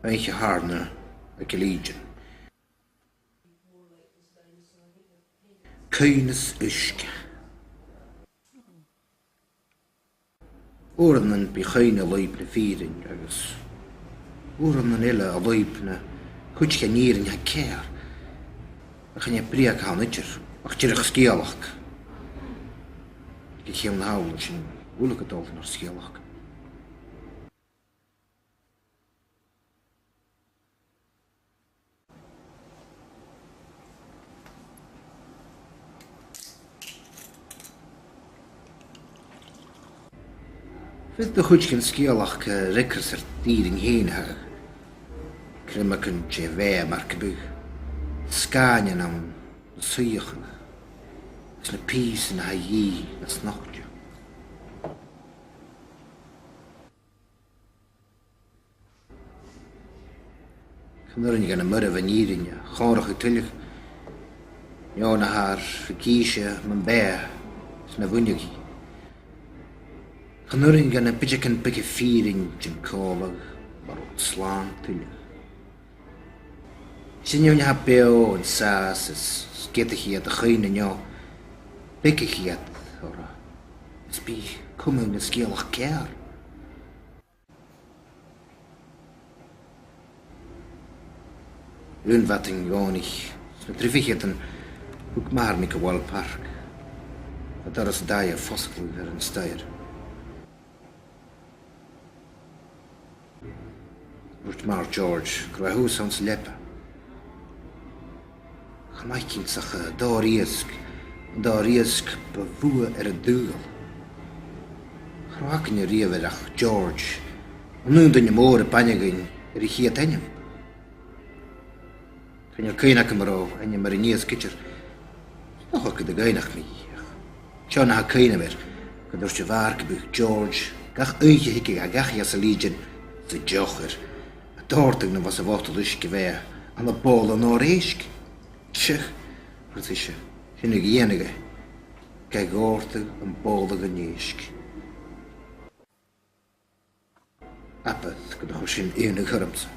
Eiche Harna ag Legion. Cúnas uisce. Oranan bí chaine leib na fírin agus oranan ile a leib na chuidce nírin ha céir a chine bríach hánidir ach tíirech scéalach. Ge chéim na hawl sin bhúla godolfin ar scéalach. Fydd dy chwydgyn sgiolach ricrs ar dîring hyn ha. Crym ac yn je fe marc bwg. Sganian am swych yna. Ys na pys yn ha i na snogdio. Cymryd ni gan y myraf yn irin ya. Chorach y tylich. Nion a har ffygysio ma'n be. Ys na fwynig hi. Cynnyrin gan y bydych yn byg y ffyrin jyn colag mar o'r slan tylich. Sy'n yw nha beo yn sas ys sgedych hi at y chyn yn yw byg chi at o'r ys bi cwmwng yn sgiolach ger. Rwy'n fat yn ionig sy'n drifichiad yn hwgmar mi gywal parc. A daras dau a ffosgl ar yn stair. Rwyt mar George, grwa hws ons lepa. Chamaicin sach dar Iasg befwa ar y dŵl. Chrawacin y rifir ach George, nw'n dyn y môr y banyagin ar I chiad enyam. Cyn y cain ac ymro, enyam ar y Iasg gyda'r, noch o gyda gainach mi. Sian ha cain am gyda'r syfar gybych George, gach eich higig a gach Ias y Legion, sy jocher. Dortig na was a wachtad uisge ve an a bol an o'r eisg. Sych, wrth eisiau, sy'n ag ienige, gael gortig an bol ag an eisg. Apeth gyda sy'n un ag hyrmsa.